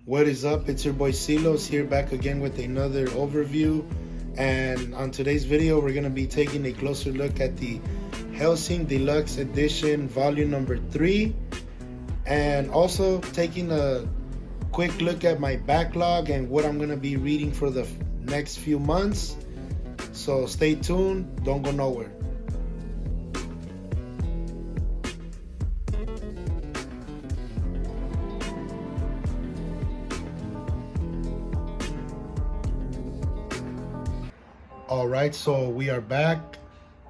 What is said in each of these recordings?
What is up? It's your boy CLOS here, back again with another overview. And on today's video, we're going to be taking a closer look at the Hellsing Deluxe Edition Volume number 3. And also taking a quick look at my backlog and what I'm going to be reading for the next few months. So stay tuned, don't go nowhere. Alright, so we are back.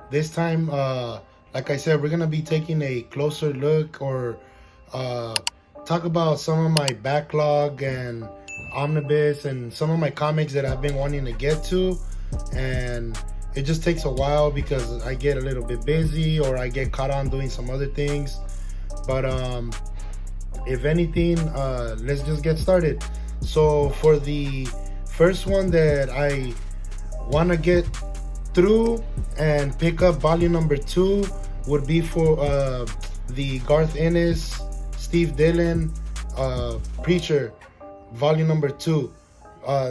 This time, like I said, we're going to be taking a closer look or talk about some of my backlog and omnibus and some of my comics that I've been wanting to get to. And it just takes a while because I get a little bit busy or I get caught on doing some other things. But if anything, let's just get started. So for the first one that I want to get through and pick up, volume number 2 would be for the Garth Ennis, Steve Dillon, Preacher, volume number 2.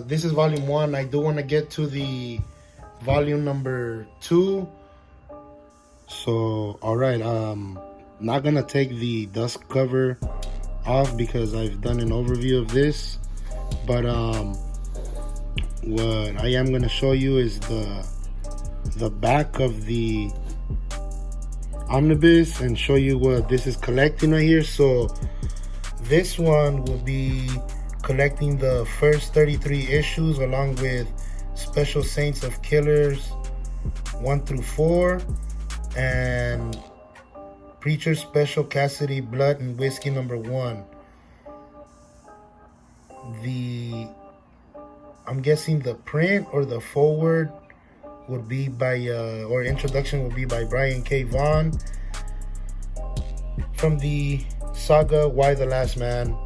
This is volume 1. I do want to get to the volume number 2. So alright, not gonna take the dust cover off because I've done an overview of this, but what I am going to show you is the back of the omnibus and show you what this is collecting right here. So this one will be collecting the first 33 issues along with Special Saints of Killers 1 through 4 and Preacher Special Cassidy Blood and Whiskey number 1. I'm guessing the print or the forward would be by, or introduction would be by Brian K. Vaughan from the saga Why the Last Man.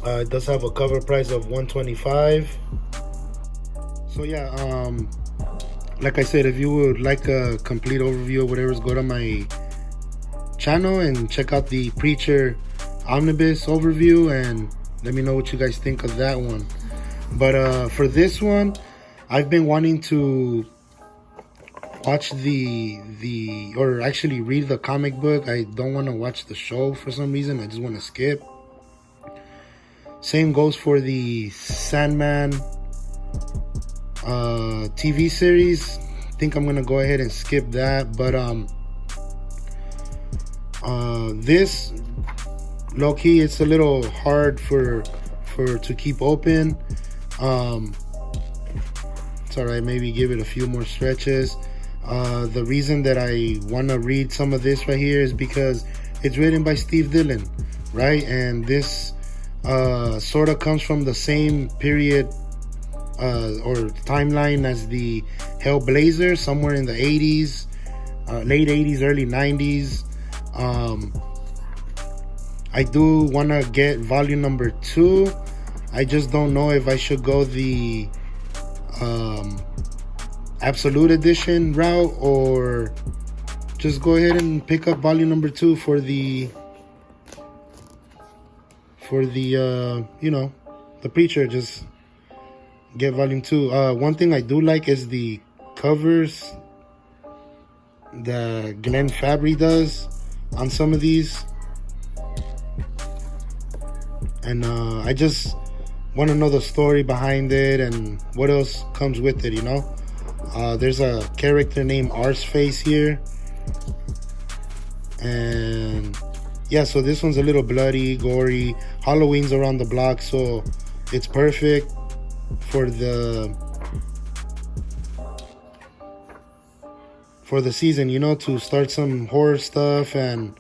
It does have a cover price of $125. So yeah, like I said, if you would like a complete overview of whatever's, go to my channel and check out the Preacher Omnibus overview and let me know what you guys think of that one. But for this one, I've been wanting to watch or actually read the comic book. I don't want to watch the show for some reason. I just want to skip. Same goes for the Sandman TV series. I think I'm gonna go ahead and skip that. But this low-key, it's a little hard to keep open. It's alright, maybe give it a few more stretches. The reason that I want to read some of this right here is because it's written by Steve Dillon, right? And this sort of comes from the same period or timeline as the Hellblazer, somewhere in the 80s, late 80s, early 90s. I do want to get volume number 2. I just don't know if I should go the Absolute Edition route or just go ahead and pick up volume number 2 for the you know, the Preacher. Just get volume 2. One thing I do like is the covers that Glenn Fabry does on some of these, and I just want to know the story behind it and what else comes with it, you know. There's a character named Arseface here, and yeah, so this one's a little bloody, gory. Halloween's around the block, so it's perfect for the season, you know, to start some horror stuff and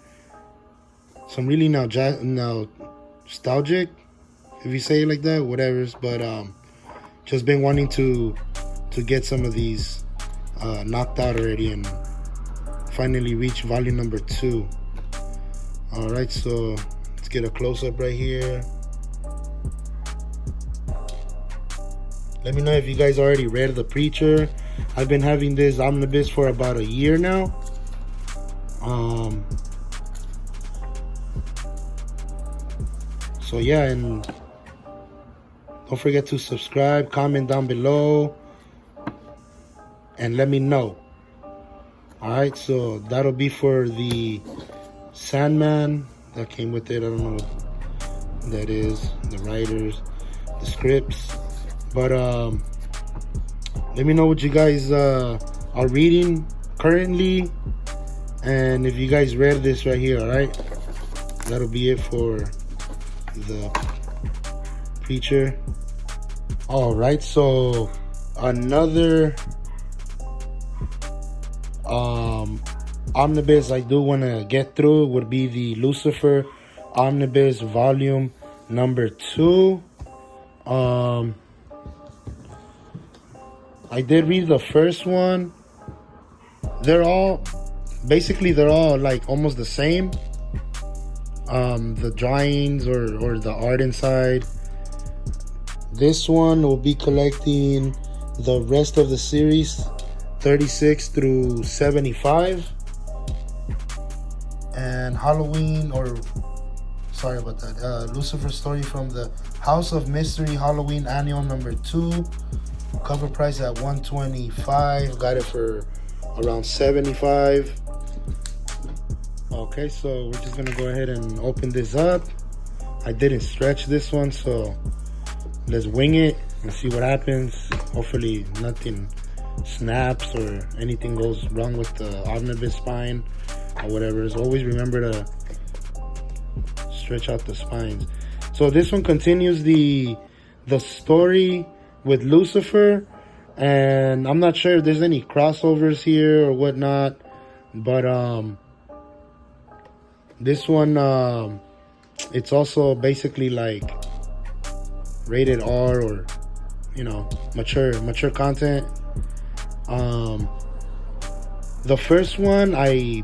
some really nostalgic, if you say it like that, whatever. But just been wanting to get some of these knocked out already and finally reach volume number 2. All right, so let's get a close-up right here. Let me know if you guys already read The Preacher. I've been having this omnibus for about a year now. So yeah, and Don't forget to subscribe, comment down below, and let me know. Alright, so that'll be for the Sandman that came with it. I don't know what that is, the writers, the scripts. But let me know what you guys are reading currently, and if you guys read this right here. Alright, that'll be it for the Preacher. Alright, so another omnibus I do want to get through would be the Lucifer Omnibus Volume number 2. I did read the first one. They're all like almost the same. The drawings or the art inside. This one will be collecting the rest of the series, 36 through 75. And Halloween, or sorry about that, Lucifer Story from the House of Mystery Halloween Annual number 2. Cover price at $125. Got it for around $75. Okay, so we're just gonna go ahead and open this up. I didn't stretch this one, so let's wing it and see what happens. Hopefully nothing snaps or anything goes wrong with the omnibus spine or whatever. So always remember to stretch out the spines. So this one continues the story with Lucifer, and I'm not sure if there's any crossovers here or whatnot, but this one it's also basically like rated R, or mature content. The first one, I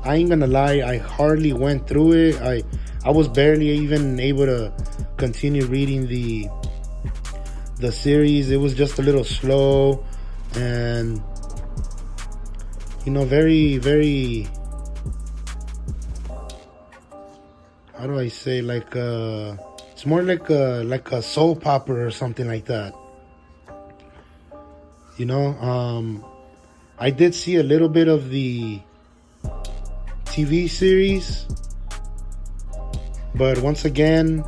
ain't gonna lie, I hardly went through it. I was barely even able to continue reading the series. It was just a little slow, and very, very, how do I say, like it's more like a soap opera or something like that. I did see a little bit of the TV series, but once again,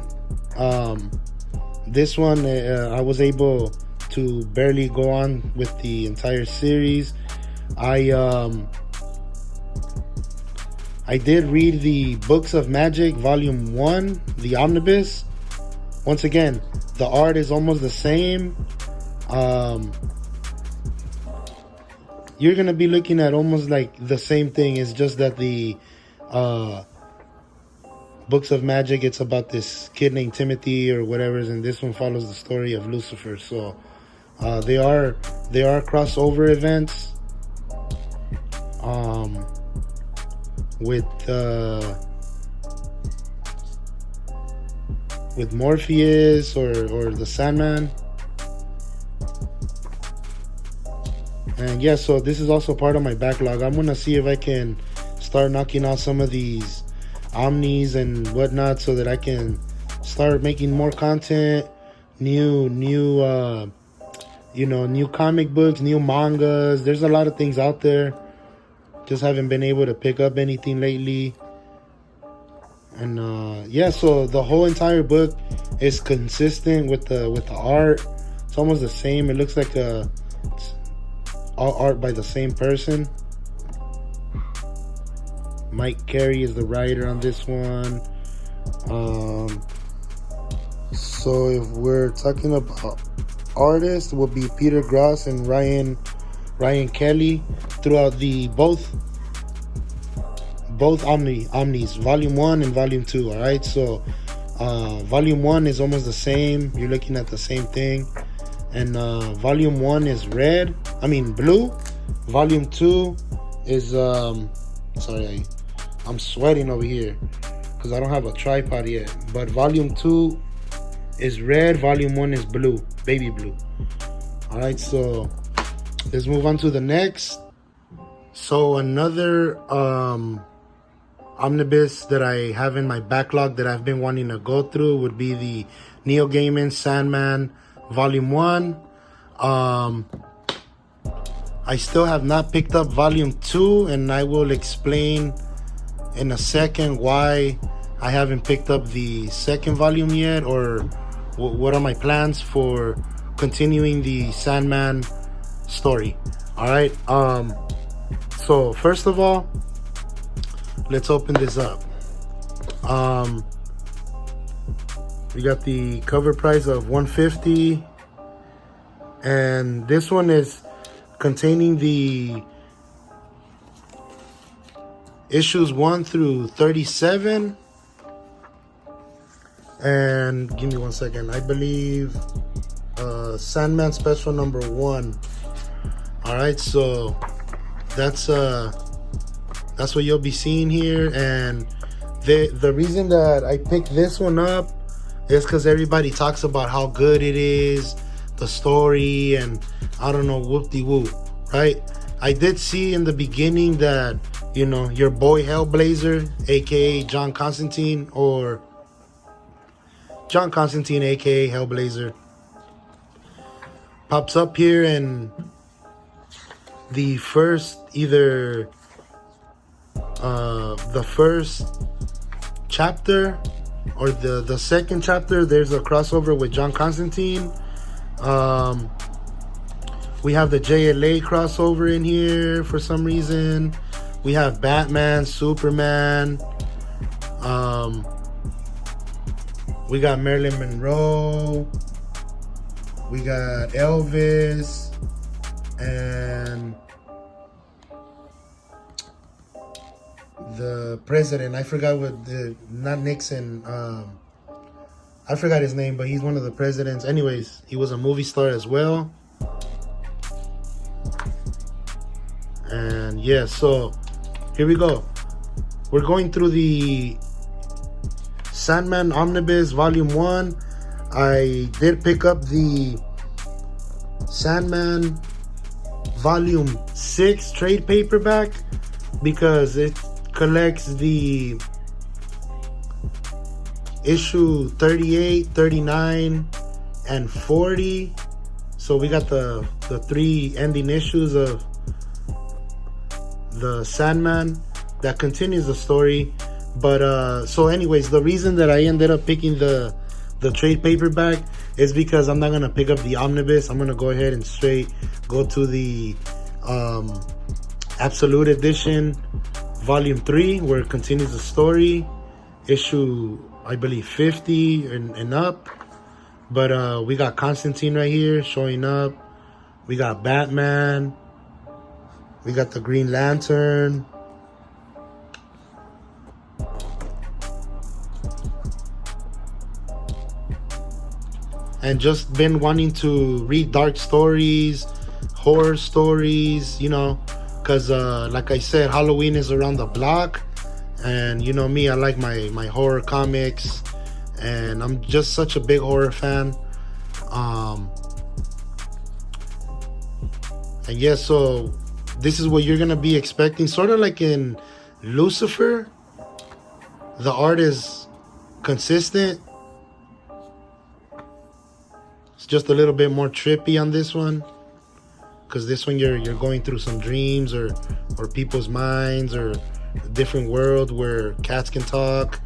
this one I was able to barely go on with the entire series. I did read the Books of Magic Volume 1, the Omnibus. Once again, the art is almost the same. You're gonna be looking at almost like the same thing. It's just that the Books of Magic, it's about this kid named Timothy or whatever, and this one follows the story of Lucifer. So they are crossover events with Morpheus or the Sandman. And yeah, so this is also part of my backlog. I'm gonna see if I can start knocking out some of these omnis and whatnot, so that I can start making more content, new comic books, new mangas. There's a lot of things out there. Just haven't been able to pick up anything lately. And yeah, so the whole entire book is consistent with the art. It's almost the same. It looks like all art by the same person. Mike Carey is the writer on this one. So if we're talking about artists, it will be Peter Gross and Ryan Kelly throughout the both omnis, Volume 1 and Volume 2. All right, so Volume 1 is almost the same. You're looking at the same thing. And Volume 1 is blue. Volume 2 is sorry, I'm sweating over here because I don't have a tripod yet. But Volume 2 is red. Volume 1 is blue, baby blue. All right, so let's move on to the next. So another omnibus that I have in my backlog that I've been wanting to go through would be the Neo Gaiman Sandman Volume 1. I still have not picked up Volume 2, and I will explain in a second why I haven't picked up the second volume yet, or what are my plans for continuing the Sandman story. Alright, so first of all, let's open this up. We got the cover price of $150, and this one is containing the issues 1 through 37. And give me 1 second. I believe Sandman Special number 1. All right, so that's what you'll be seeing here. And the reason that I picked this one up is because everybody talks about how good it is, the story, and I don't know, whoop-de-whoop, right? I did see in the beginning that, you know, your boy Hellblazer, aka John Constantine, aka Hellblazer, pops up here in the first, either the first chapter or the second chapter. There's a crossover with John Constantine. We have the JLA crossover in here for some reason. We have Batman, Superman. We got Marilyn Monroe. We got Elvis. And the president. I forgot not Nixon. I forgot his name, but he's one of the presidents. Anyways, he was a movie star as well. And yeah, so here we go. We're going through the Sandman Omnibus Volume 1. I did pick up the Sandman Volume 6 trade paperback because it collects the issue 38, 39, and 40. So we got the 3 ending issues of the Sandman that continues the story. But so anyways, the reason that I ended up picking the trade paperback is because I'm not gonna pick up the omnibus. I'm gonna go ahead and straight go to the Absolute Edition Volume 3, where it continues the story, issue I believe 50 and up. But we got Constantine right here showing up. We got Batman. We got the Green Lantern. And just been wanting to read dark stories, horror stories, you know, because like I said, Halloween is around the block. And you know me, I like my horror comics. And I'm just such a big horror fan. And yeah, so this is what you're going to be expecting. Sort of like in Lucifer. The art is consistent. It's just a little bit more trippy on this one, because this one you're going through some dreams or people's minds, or a different world where cats can talk.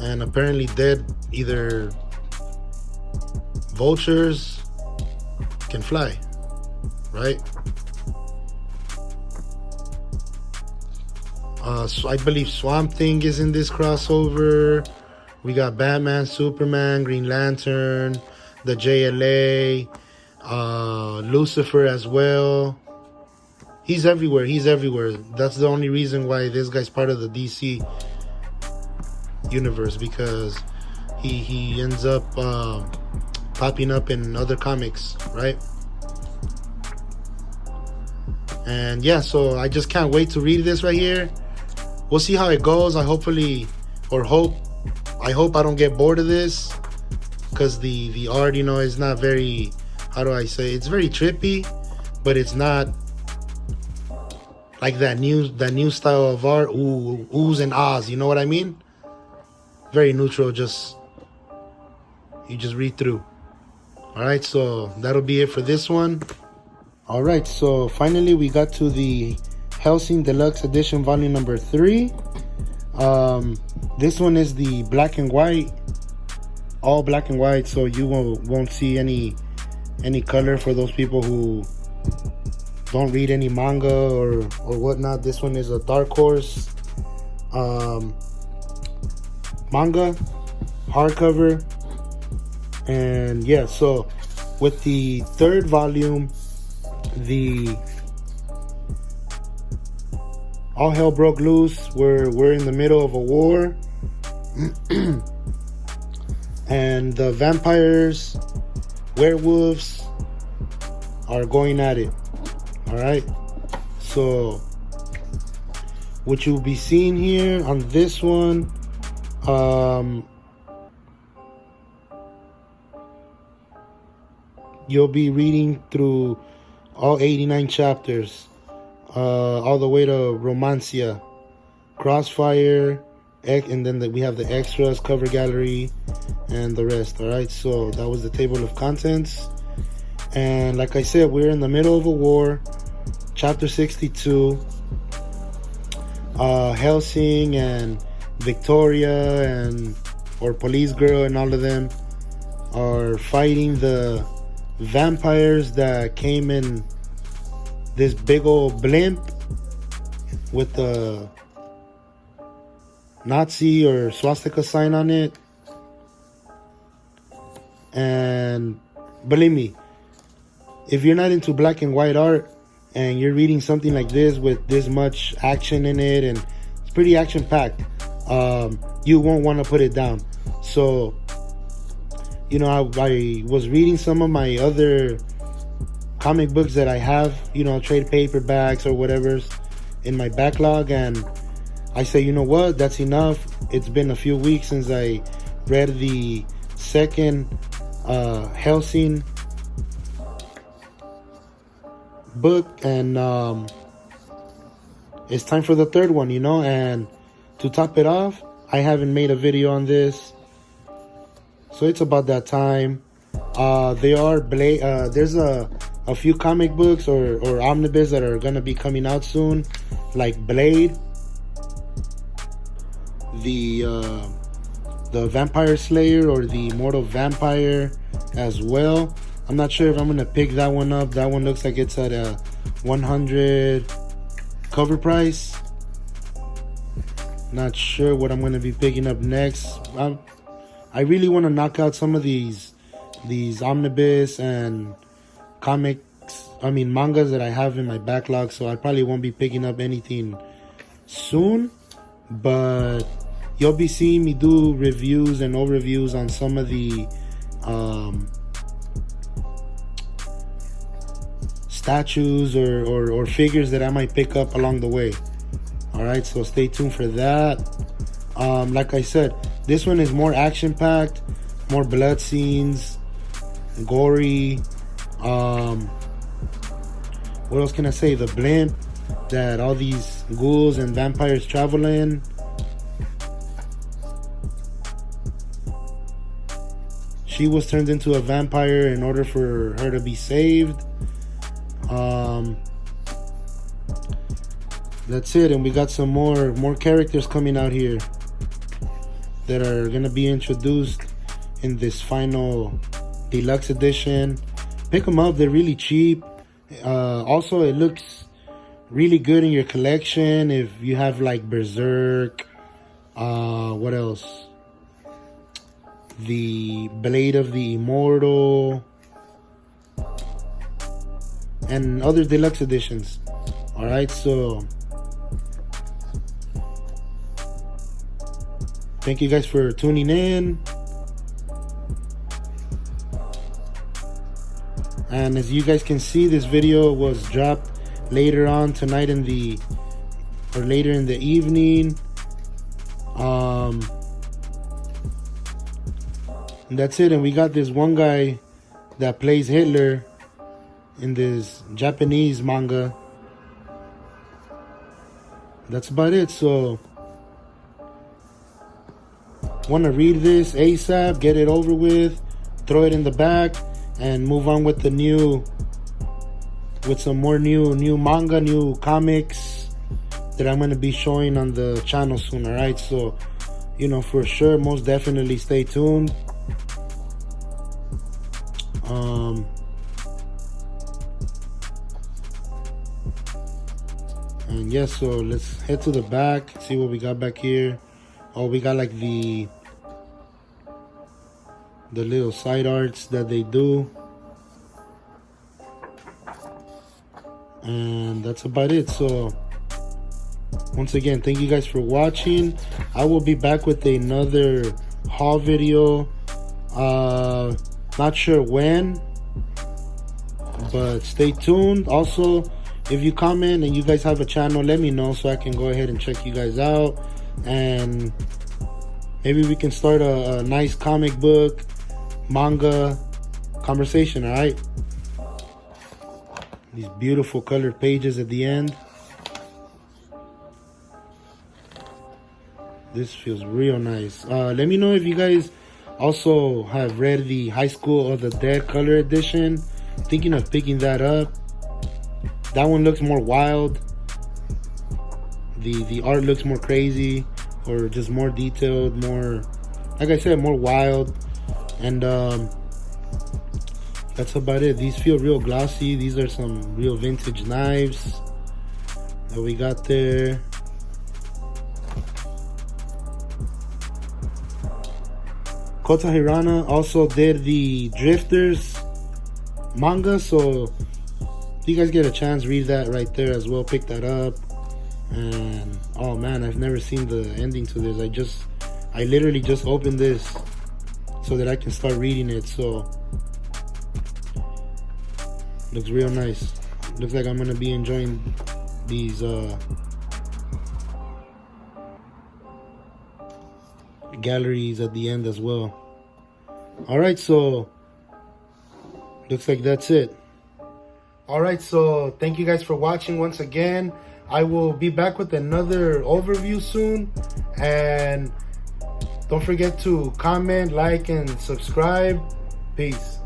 And apparently dead, either vultures can fly, right? So I believe Swamp Thing is in this crossover. We got Batman, Superman, Green Lantern, the JLA, Lucifer as well. He's everywhere. That's the only reason why this guy's part of the DC universe, because he ends up popping up in other comics, right? And yeah, so I just can't wait to read this right here. We'll see how it goes. I hope I don't get bored of this, because the art, you know, is not very, how do I say, it's very trippy, but it's not like that new style of art, oohs and ahs, you know what I mean? Very neutral, just you just read through. All right, so that'll be it for this one. All right, so finally we got to the Hellsing Deluxe Edition Volume number 3. This one is the black and white, all black and white, so you won't see any color for those people who don't read any manga or whatnot. This one is a Dark Horse manga, hardcover. And yeah, so with the third volume, the all hell broke loose. We're in the middle of a war. And the vampires, werewolves are going at it. All right, so what you'll be seeing here on this one, you'll be reading through all 89 chapters, all the way to Romancia, Crossfire, and then we have the extras, cover gallery, and the rest. All right, so that was the table of contents. And like I said, we're in the middle of a war. Chapter 62, Hellsing and Victoria or Police Girl and all of them are fighting the vampires that came in this big old blimp with the Nazi or swastika sign on it. And believe me, if you're not into black and white art and you're reading something like this with this much action in it, and it's pretty action packed, you won't want to put it down. So, you know, I was reading some of my other comic books that I have, you know, trade paperbacks or whatever's in my backlog, and I say, you know what, that's enough. It's been a few weeks since I read the second Hellsing book, and it's time for the third one, you know. And to top it off, I haven't made a video on this, so it's about that time. There's a few comic books or omnibus that are gonna be coming out soon, like Blade, the Vampire Slayer, or the Immortal Vampire as well. I'm not sure if I'm gonna pick that one up. That one looks like it's at a 100 cover price. Not sure what I'm gonna be picking up next. I really want to knock out some of these omnibus and mangas that I have in my backlog, so I probably won't be picking up anything soon, but you'll be seeing me do reviews and overviews on some of the statues or figures that I might pick up along the way. All right, so stay tuned for that. Like I said, this one is more action packed, more blood scenes, gory. What else can I say? The blimp that all these ghouls and vampires travel in. She was turned into a vampire in order for her to be saved. That's it, and we got some more characters coming out here that are gonna be introduced in this final deluxe edition. Pick them up, they're really cheap. Also, it looks really good in your collection if you have like Berserk, what else, the Blade of the Immortal, and other deluxe editions. All right, so thank you guys for tuning in. And as you guys can see, this video was dropped later on tonight later in the evening. And that's it. And we got this one guy that plays Hitler in this Japanese manga. that's about it. So want to read this ASAP, get it over with, throw it in the back, and move on with some more new manga, new comics that I'm going to be showing on the channel soon. All right, so for sure, most definitely stay tuned. And yes, so let's head to the back, see what we got back here. Oh, we got like the little side arts that they do. And that's about it. So once again, thank you guys for watching. I will be back with another haul video. Not sure when, but stay tuned. Also, if you comment and you guys have a channel, let me know so I can go ahead and check you guys out, and maybe we can start a nice comic book manga conversation. All right, these beautiful colored pages at the end. This feels real nice. Let me know if you guys also have read the High School of the Dead color edition. Thinking of picking that up. That one looks more wild. The art looks more crazy, or just more detailed, more, like I said, more wild. And that's about it. These feel real glossy. These are some real vintage knives that we got there. Kota Hirana also did the Drifters manga, so if you guys get a chance, read that right there as well. Pick that up. And oh man, I've never seen the ending to this. I literally just opened this so that I can start reading it. So looks real nice. Looks like I'm gonna be enjoying these galleries at the end as well. All right, so looks like that's it. All right, so thank you guys for watching once again. I will be back with another overview soon, and don't forget to comment, like, and subscribe. Peace.